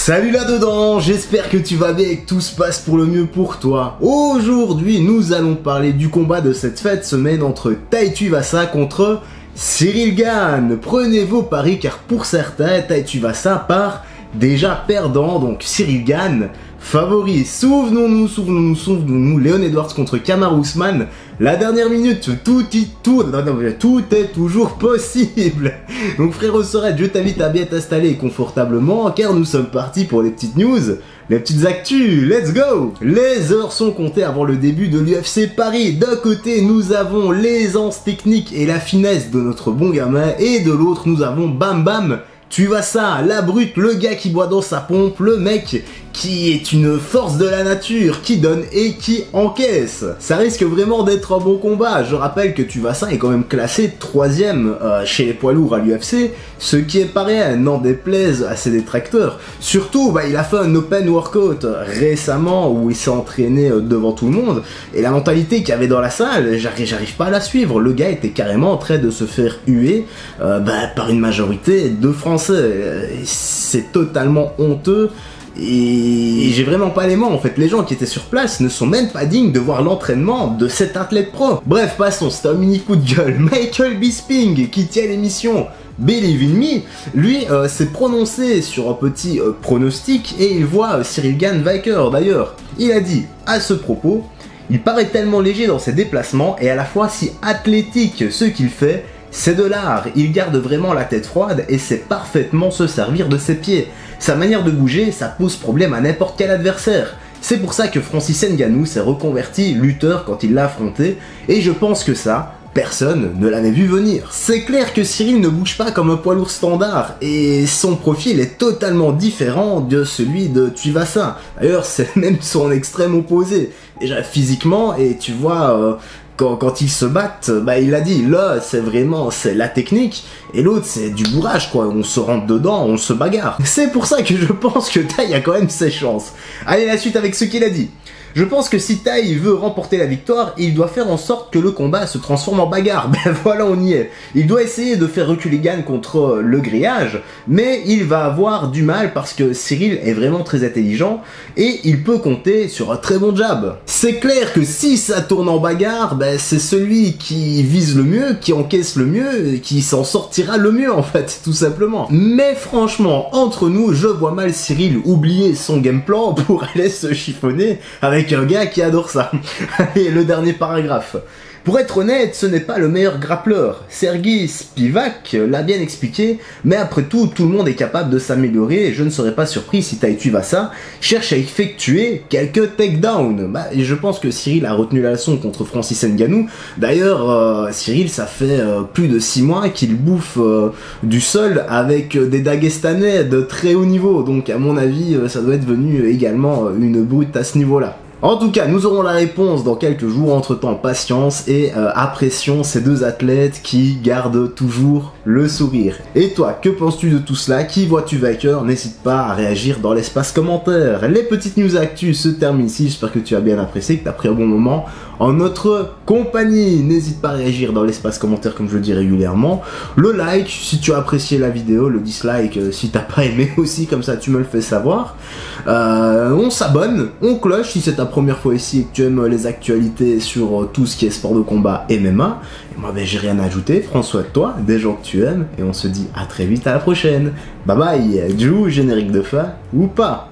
Salut là-dedans, j'espère que tu vas bien et que tout se passe pour le mieux pour toi. Aujourd'hui, nous allons parler du combat de cette fête semaine entre Tai Tuivasa contre Ciryl Gane. Prenez vos paris car pour certains, Tai Tuivasa part déjà perdant, donc Ciryl Gane favori. Souvenons-nous, Leon Edwards contre Kamaru Usman. La dernière minute, tout est toujours possible. Donc frérot Sorette, je t'invite à bien t'installer confortablement car nous sommes partis pour les petites news, les petites actus, let's go. Les heures sont comptées avant le début de l'UFC Paris. D'un côté, nous avons l'aisance technique et la finesse de notre bon gamin et de l'autre, nous avons Bam Bam Tuivasa, la brute, le gars qui boit dans sa pompe, le mec qui est une force de la nature, qui donne et qui encaisse. Ça risque vraiment d'être un bon combat. Je rappelle que Tuivasa est quand même classé 3ème chez les poids lourds à l'UFC, ce qui est pas rien, n'en déplaise à ses détracteurs. Surtout, il a fait un open workout récemment où il s'est entraîné devant tout le monde, et la mentalité qu'il y avait dans la salle, j'arrive pas à la suivre. Le gars était carrément en train de se faire huer par une majorité de Français. C'est totalement honteux. Et j'ai vraiment pas les mots en fait, les gens qui étaient sur place ne sont même pas dignes de voir l'entraînement de cet athlète pro. Bref, passons, c'est un mini coup de gueule. Michael Bisping, qui tient l'émission Believe in Me, lui s'est prononcé sur un petit pronostic et il voit Ciryl Gane vainqueur. D'ailleurs, il a dit à ce propos, il paraît tellement léger dans ses déplacements et à la fois si athlétique ce qu'il fait, c'est de l'art, il garde vraiment la tête froide et sait parfaitement se servir de ses pieds. Sa manière de bouger, ça pose problème à n'importe quel adversaire. C'est pour ça que Francis Ngannou s'est reconverti lutteur quand il l'a affronté, et je pense que ça, personne ne l'avait vu venir. C'est clair que Ciryl ne bouge pas comme un poids lourd standard, et son profil est totalement différent de celui de Tuivasa. D'ailleurs, c'est même son extrême opposé. Déjà physiquement, et tu vois... Quand ils se battent, il a dit, là c'est la technique, et l'autre c'est du bourrage quoi, on se rentre dedans, on se bagarre. C'est pour ça que je pense que Tai a quand même ses chances. Allez, la suite avec ce qu'il a dit. Je pense que si Tai veut remporter la victoire, il doit faire en sorte que le combat se transforme en bagarre. Ben voilà, on y est. Il doit essayer de faire reculer Gane contre le grillage, mais il va avoir du mal parce que Ciryl est vraiment très intelligent et il peut compter sur un très bon jab. C'est clair que si ça tourne en bagarre, c'est celui qui vise le mieux, qui encaisse le mieux, qui s'en sortira le mieux en fait, tout simplement. Mais franchement, entre nous, je vois mal Ciryl oublier son game plan pour aller se chiffonner avec un gars qui adore ça. Allez, le dernier paragraphe. Pour être honnête, ce n'est pas le meilleur grappleur. Sergei Spivak l'a bien expliqué, mais après tout, tout le monde est capable de s'améliorer et je ne serais pas surpris si Tai Tuivasa cherche à effectuer quelques takedowns. Et je pense que Ciryl a retenu la leçon contre Francis Ngannou. D'ailleurs, Ciryl, ça fait plus de 6 mois qu'il bouffe du sol avec des Dagestanais de très haut niveau. Donc à mon avis, ça doit être venu également une brute à ce niveau-là. En tout cas, nous aurons la réponse dans quelques jours. Entre-temps, patience et apprécions ces deux athlètes qui gardent toujours le sourire. Et toi, que penses-tu de tout cela? Qui vois-tu vainqueur? N'hésite pas à réagir dans l'espace commentaire. Les petites news actus se terminent ici. J'espère que tu as bien apprécié, que tu as pris un bon moment en notre compagnie. N'hésite pas à réagir dans l'espace commentaire comme je le dis régulièrement. Le like si tu as apprécié la vidéo, le dislike si t'as pas aimé aussi, comme ça tu me le fais savoir. On s'abonne, on cloche si c'est ta première fois ici et que tu aimes les actualités sur tout ce qui est sport de combat MMA. Et moi j'ai rien à ajouter, prends soin de toi, des gens que tu aimes, et on se dit à très vite, à la prochaine. Bye bye, joue générique de fin ou pas.